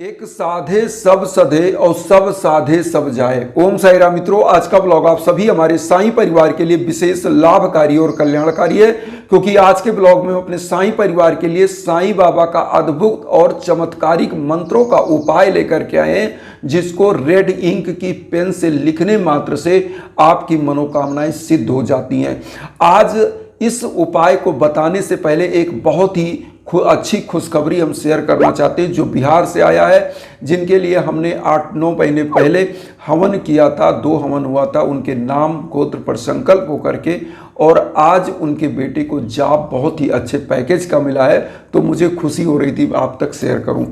एक साधे सब सधे और सब साधे सब जाए। ओम साई राम मित्रों, आज का ब्लॉग आप सभी हमारे साईं परिवार के लिए विशेष लाभकारी और कल्याणकारी है, क्योंकि आज के ब्लॉग में अपने साईं परिवार के लिए साईं बाबा का अद्भुत और चमत्कारिक मंत्रों का उपाय लेकर के आए हैं, जिसको रेड इंक की पेन से लिखने मात्र से आपकी मनोकामनाएं सिद्ध हो जाती हैं। आज इस उपाय को बताने से पहले एक बहुत ही अच्छी खुशखबरी हम शेयर करना चाहते हैं, जो बिहार से आया है, जिनके लिए हमने 8-9 महीने पहले हवन किया था। 2 हवन हुआ था उनके नाम गोत्र पर संकल्प होकर के, और आज उनके बेटे को जॉब बहुत ही अच्छे पैकेज का मिला है। तो मुझे खुशी हो रही थी आप तक शेयर करूं,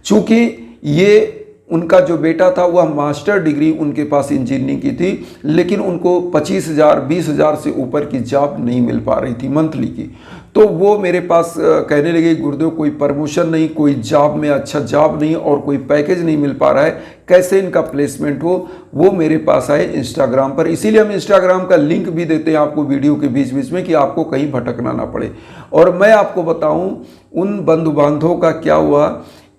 चूंकि ये उनका जो बेटा था वह मास्टर डिग्री उनके पास इंजीनियरिंग की थी, लेकिन उनको 25,000-20,000 से ऊपर की जॉब नहीं मिल पा रही थी मंथली की। तो वो मेरे पास कहने लगे, गुरुदेव कोई प्रमोशन नहीं, कोई जॉब में अच्छा जॉब नहीं और कोई पैकेज नहीं मिल पा रहा है, कैसे इनका प्लेसमेंट हो। वो मेरे पास आए इंस्टाग्राम पर, इसीलिए हम इंस्टाग्राम का लिंक भी देते हैं आपको वीडियो के बीच बीच में, कि आपको कहीं भटकना ना पड़े। और मैं आपको बताऊं उन बंधु बांधवों का क्या हुआ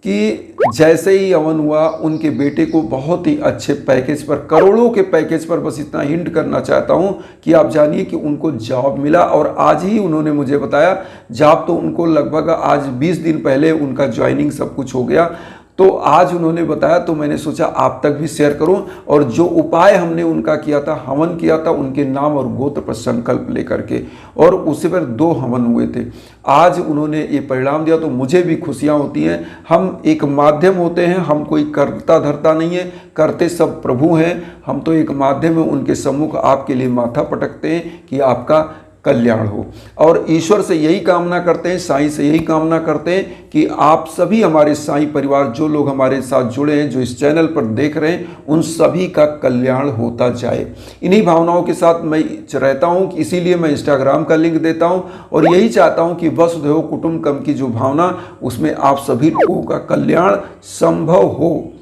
कि जैसे ही हवन हुआ उनके बेटे को बहुत ही अच्छे पैकेज पर, करोड़ों के पैकेज पर, बस इतना हिंट करना चाहता हूं कि आप जानिए कि उनको जॉब मिला। और आज ही उन्होंने मुझे बताया, जॉब तो उनको लगभग आज 20 दिन पहले उनका ज्वाइनिंग सब कुछ हो गया। तो आज उन्होंने बताया, तो मैंने सोचा आप तक भी शेयर करूं। और जो उपाय हमने उनका किया था, हवन किया था उनके नाम और गोत्र पर संकल्प लेकर के, और उसी पर 2 हवन हुए थे। आज उन्होंने ये परिणाम दिया, तो मुझे भी खुशियां होती हैं। हम एक माध्यम होते हैं, हम कोई करता धरता नहीं है, करते सब प्रभु हैं। हम तो एक माध्यम है, उनके सम्मुख आपके लिए माथा पटकते हैं कि आपका कल्याण हो। और ईश्वर से यही कामना करते हैं, साईं से यही कामना करते हैं कि आप सभी हमारे साईं परिवार, जो लोग हमारे साथ जुड़े हैं, जो इस चैनल पर देख रहे हैं, उन सभी का कल्याण होता जाए। इन्हीं भावनाओं के साथ मैं रहता हूँ, इसीलिए मैं इंस्टाग्राम का लिंक देता हूँ, और यही चाहता हूँ कि वसुधैव कुटुंबकम की जो भावना, उसमें आप सभी लोगों का कल्याण संभव हो।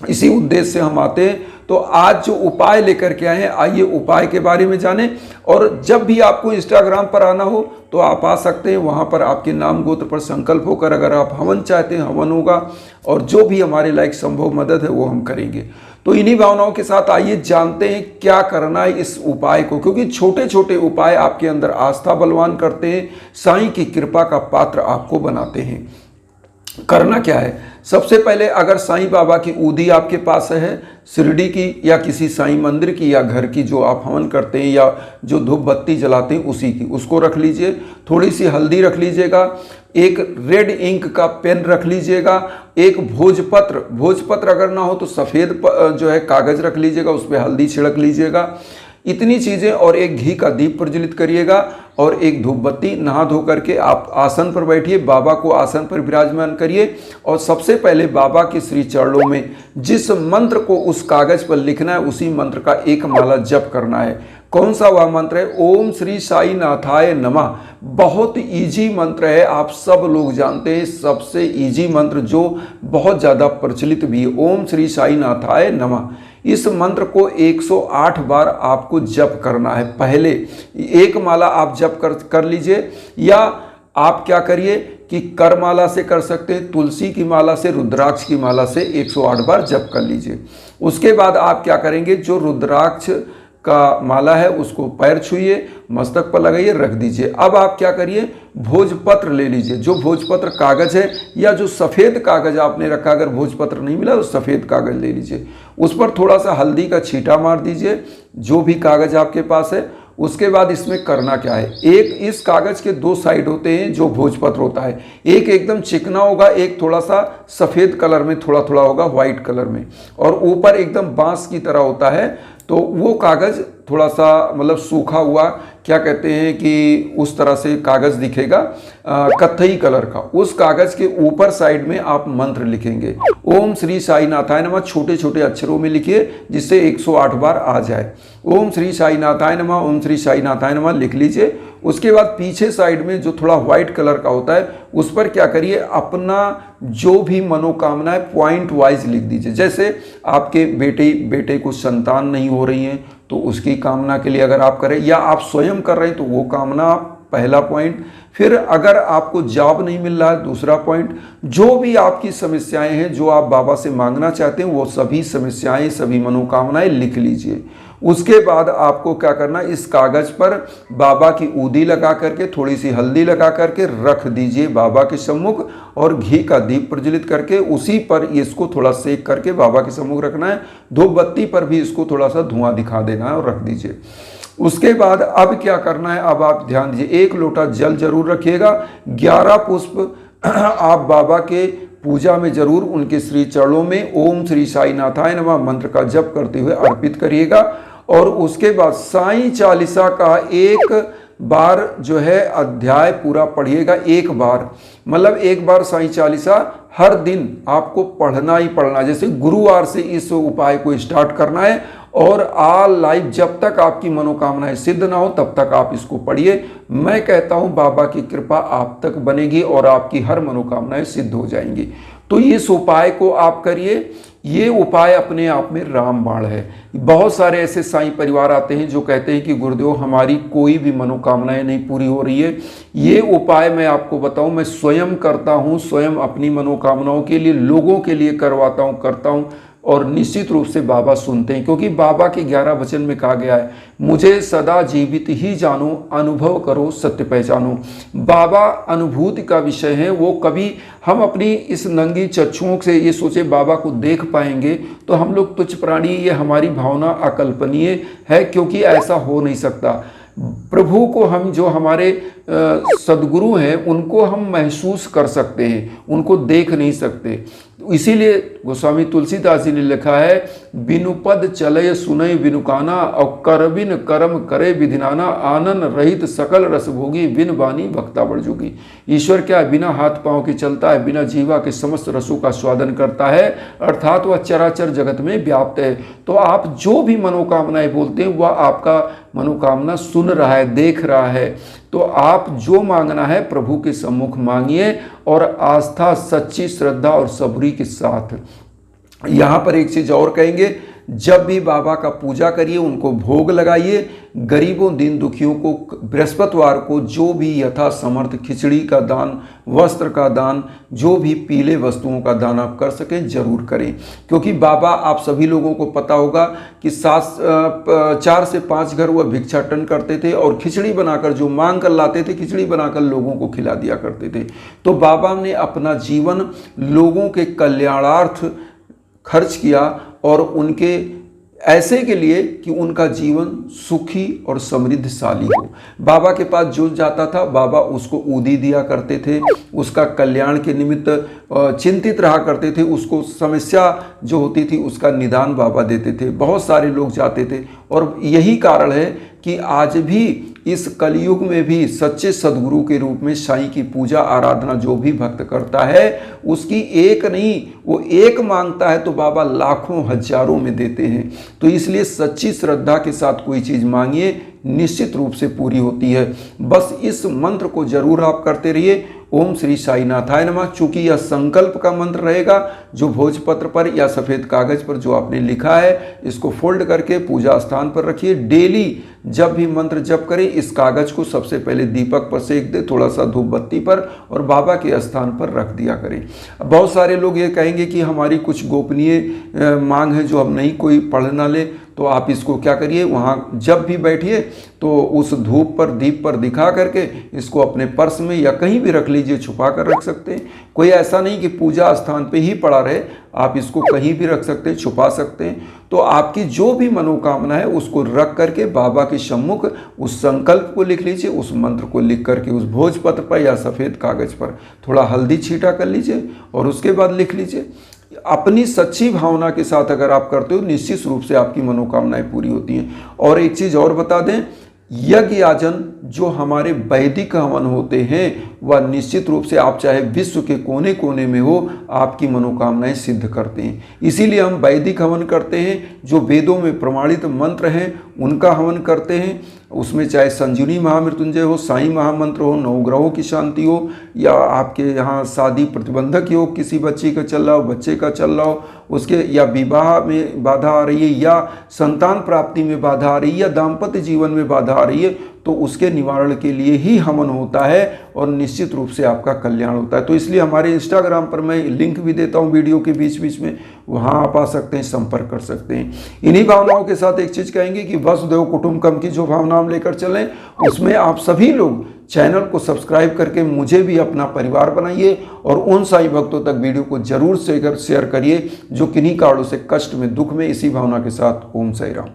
इसी उद्देश्य से हम आते हैं। तो आज जो उपाय लेकर के आए हैं, आइए उपाय के बारे में जानें। और जब भी आपको इंस्टाग्राम पर आना हो तो आप आ सकते हैं, वहां पर आपके नाम गोत्र पर संकल्प होकर, अगर आप हवन चाहते हैं हवन होगा, और जो भी हमारे लायक संभव मदद है वो हम करेंगे। तो इन्हीं भावनाओं के साथ आइए जानते हैं क्या करना है इस उपाय को, क्योंकि छोटे छोटे उपाय आपके अंदर आस्था बलवान करते हैं, साईं की कृपा का पात्र आपको बनाते हैं। करना क्या है, सबसे पहले अगर साईं बाबा की ऊदी आपके पास है, शिरडी की या किसी साईं मंदिर की या घर की, जो आप हवन करते हैं या जो धूप बत्ती जलाते हैं उसी की, उसको रख लीजिए। थोड़ी सी हल्दी रख लीजिएगा, एक रेड इंक का पेन रख लीजिएगा, एक भोजपत्र अगर ना हो तो सफ़ेद जो है कागज़ रख लीजिएगा, उस पर हल्दी छिड़क लीजिएगा। इतनी चीज़ें, और एक घी का दीप प्रज्वलित करिएगा, और एक धूप बत्ती। नहा धो करके आप आसन पर बैठिए, बाबा को आसन पर विराजमान करिए, और सबसे पहले बाबा के श्री चरणों में जिस मंत्र को उस कागज पर लिखना है, उसी मंत्र का एक माला जप करना है। कौन सा वह मंत्र है? ओम श्री साई नाथाय नमः। बहुत इजी मंत्र है, आप सब लोग जानते हैं, सबसे इजी मंत्र जो बहुत ज़्यादा प्रचलित भी है, ओम श्री साई नाथाय नमः। इस मंत्र को 108 बार आपको जप करना है। पहले एक माला आप जप कर लीजिए, या आप क्या करिए कि कर माला से कर सकते हैं, तुलसी की माला से, रुद्राक्ष की माला से 108 बार जप कर लीजिए। उसके बाद आप क्या करेंगे, जो रुद्राक्ष का माला है उसको पैर छुइए, मस्तक पर लगाइए, रख दीजिए। अब आप क्या करिए, भोजपत्र ले लीजिए, जो भोजपत्र कागज है, या जो सफ़ेद कागज आपने रखा, अगर भोजपत्र नहीं मिला तो सफ़ेद कागज ले लीजिए, उस पर थोड़ा सा हल्दी का छींटा मार दीजिए, जो भी कागज आपके पास है। उसके बाद इसमें करना क्या है, एक इस कागज के 2 साइड होते हैं, जो भोजपत्र होता है, एक एकदम चिकना होगा, एक थोड़ा सा सफ़ेद कलर में थोड़ा थोड़ा होगा, व्हाइट कलर में, और ऊपर एकदम बांस की तरह होता है। तो वो कागज़ थोड़ा सा मतलब सूखा हुआ, क्या कहते हैं कि उस तरह से कागज़ दिखेगा, कत्थई कलर का। उस कागज़ के ऊपर साइड में आप मंत्र लिखेंगे, ओम श्री साई नाथाय नमः, छोटे छोटे अक्षरों में लिखिए, जिससे 108 बार आ जाए। ओम श्री साई नाथाय नमः, ओम श्री साई नाथाय नमः लिख लीजिए। उसके बाद पीछे साइड में जो थोड़ा व्हाइट कलर का होता है, उस पर क्या करिए, अपना जो भी मनोकामना है पॉइंट वाइज लिख दीजिए। जैसे आपके बेटे को संतान नहीं हो रही है, तो उसकी कामना के लिए अगर आप करें, या आप स्वयं कर रहे हैं तो वो कामना आप पहला पॉइंट। फिर अगर आपको जॉब नहीं मिल रहा है, दूसरा पॉइंट। जो भी आपकी समस्याएं हैं, जो आप बाबा से मांगना चाहते हैं, वो सभी समस्याएं, सभी मनोकामनाएं लिख लीजिए। उसके बाद आपको क्या करना, इस कागज पर बाबा की ऊदी लगा करके, थोड़ी सी हल्दी लगा करके रख दीजिए बाबा के सम्मुख, और घी का दीप प्रज्वलित करके उसी पर इसको थोड़ा सेक करके बाबा के सम्मुख रखना है। धूप बत्ती पर भी इसको थोड़ा सा धुआं दिखा देना है और रख दीजिए। उसके बाद अब क्या करना है, अब आप ध्यान दीजिए, 1 लोटा जल जरूर रखिएगा, 11 पुष्प आप बाबा के पूजा में जरूर उनके श्री चरणों में ओम श्री साई नाथाय नमः मंत्र का जप करते हुए अर्पित करिएगा। और उसके बाद साईं चालीसा का एक बार जो है अध्याय पूरा पढ़िएगा। एक बार मतलब एक बार साईं चालीसा हर दिन आपको पढ़ना ही पढ़ना। जैसे गुरुवार से इस उपाय को स्टार्ट करना है और ऑल लाइफ जब तक आपकी मनोकामनाएं सिद्ध ना हो तब तक आप इसको पढ़िए। मैं कहता हूं बाबा की कृपा आप तक बनेगी और आपकी हर मनोकामनाएं सिद्ध हो जाएंगी। तो इस उपाय को आप करिए। ये उपाय अपने आप में रामबाण है। बहुत सारे ऐसे साईं परिवार आते हैं जो कहते हैं कि गुरुदेव हमारी कोई भी मनोकामनाएं नहीं पूरी हो रही है। ये उपाय मैं आपको बताऊं, मैं स्वयं करता हूं, स्वयं अपनी मनोकामनाओं के लिए, लोगों के लिए करवाता हूं, करता हूं, और निश्चित रूप से बाबा सुनते हैं। क्योंकि बाबा के 11 वचन में कहा गया है, मुझे सदा जीवित ही जानो, अनुभव करो सत्य पहचानो। बाबा अनुभूति का विषय है। वो कभी हम अपनी इस नंगी चक्षुओं से ये सोचे बाबा को देख पाएंगे तो हम लोग तुच्छ प्राणी, ये हमारी भावना अकल्पनीय है, क्योंकि ऐसा हो नहीं सकता। प्रभु को हम, जो हमारे सदगुरु हैं, उनको हम महसूस कर सकते हैं, उनको देख नहीं सकते। इसीलिए गोस्वामी तुलसीदास जी ने लिखा है, बिनु पद चलय सुनय बिनुकाना, और कर बिन कर्म करे विधिनाना, आनंद रहित सकल रस भोगी, बिन बानी भक्ता बढ़ जोगी। ईश्वर क्या है, बिना हाथ पांव के चलता है, बिना जीवा के समस्त रसों का स्वादन करता है, अर्थात वह चराचर जगत में व्याप्त है। तो आप जो भी मनोकामनाएं बोलते हैं वह आपका मनोकामना सुन रहा है, देख रहा है। तो आप जो मांगना है प्रभु के सम्मुख मांगिए, और आस्था, सच्ची श्रद्धा और सबूरी के साथ। यहाँ पर एक चीज और कहेंगे, जब भी बाबा का पूजा करिए उनको भोग लगाइए। गरीबों, दीन दुखियों को बृहस्पतिवार को जो भी यथा समर्थ खिचड़ी का दान, वस्त्र का दान, जो भी पीले वस्तुओं का दान आप कर सकें जरूर करें। क्योंकि बाबा, आप सभी लोगों को पता होगा कि 4 से 5 घर वह भिक्षाटन करते थे और खिचड़ी बनाकर, जो मांग कर लाते थे, खिचड़ी बनाकर लोगों को खिला दिया करते थे। तो बाबा ने अपना जीवन लोगों के कल्याणार्थ खर्च किया, और उनके ऐसे के लिए कि उनका जीवन सुखी और समृद्धशाली हो। बाबा के पास जो जाता था बाबा उसको ऊदी दिया करते थे, उसका कल्याण के निमित्त चिंतित रहा करते थे, उसको समस्या जो होती थी उसका निदान बाबा देते थे। बहुत सारे लोग जाते थे, और यही कारण है कि आज भी इस कलयुग में भी सच्चे सदगुरु के रूप में साईं की पूजा आराधना जो भी भक्त करता है, उसकी एक नहीं, वो एक मांगता है तो बाबा लाखों हजारों में देते हैं। तो इसलिए सच्ची श्रद्धा के साथ कोई चीज़ मांगिए, निश्चित रूप से पूरी होती है। बस इस मंत्र को जरूर आप करते रहिए, ओम श्री साई नाथाय नमः। चूंकि यह संकल्प का मंत्र रहेगा, जो भोजपत्र पर या सफ़ेद कागज पर जो आपने लिखा है, इसको फोल्ड करके पूजा स्थान पर रखिए। डेली जब भी मंत्र जप करें, इस कागज को सबसे पहले दीपक पर सेक दे, थोड़ा सा धूप बत्ती पर, और बाबा के स्थान पर रख दिया करें। बहुत सारे लोग ये कहेंगे कि हमारी कुछ गोपनीय मांग है जो हम नहीं कोई पढ़ ना ले, तो आप इसको क्या करिए, वहाँ जब भी बैठिए तो उस धूप पर, दीप पर दिखा करके इसको अपने पर्स में या कहीं भी रख लीजिए, छुपा कर रख सकते हैं। कोई ऐसा नहीं कि पूजा स्थान पे ही पड़ा रहे, आप इसको कहीं भी रख सकते हैं, छुपा सकते हैं। तो आपकी जो भी मनोकामना है उसको रख करके बाबा के सम्मुख उस संकल्प को लिख लीजिए, उस मंत्र को लिख करके उस भोजपत्र पर या सफ़ेद कागज पर थोड़ा हल्दी छींटा कर लीजिए, और उसके बाद लिख लीजिए। अपनी सच्ची भावना के साथ अगर आप करते हो, निश्चित रूप से आपकी मनोकामनाएं पूरी होती हैं। और एक चीज़ और बता दें, यज्ञ याजन जो हमारे वैदिक हवन होते हैं, वह निश्चित रूप से आप चाहे विश्व के कोने कोने में हो, आपकी मनोकामनाएं सिद्ध करते हैं। इसीलिए हम वैदिक हवन करते हैं, जो वेदों में प्रमाणित मंत्र हैं उनका हवन करते हैं। उसमें चाहे संजीवनी महामृत्युंजय हो, साईं महामंत्र हो, नवग्रहों की शांति हो, या आपके यहाँ शादी प्रतिबंधक योग किसी बच्ची का चल रहा हो, बच्चे का चल रहा हो, उसके या विवाह में बाधा आ रही है, या संतान प्राप्ति में बाधा आ रही है, या दाम्पत्य जीवन में बाधा आ रही है, तो उसके निवारण के लिए ही हवन होता है और निश्चित रूप से आपका कल्याण होता है। तो इसलिए हमारे इंस्टाग्राम पर मैं लिंक भी देता हूँ वीडियो के बीच बीच में, वहाँ आप आ सकते हैं, संपर्क कर सकते हैं। इन्हीं भावनाओं के साथ एक चीज़ कहेंगे कि वसुधैव कुटुंबकम की जो भावना हम लेकर चलें, उसमें आप सभी लोग चैनल को सब्सक्राइब करके मुझे भी अपना परिवार बनाइए और उन साईं भक्तों तक वीडियो को जरूर शेयर करिए जो किन्हीं कारणों से कष्ट में, दुख में। इसी भावना के साथ ओम साईं राम।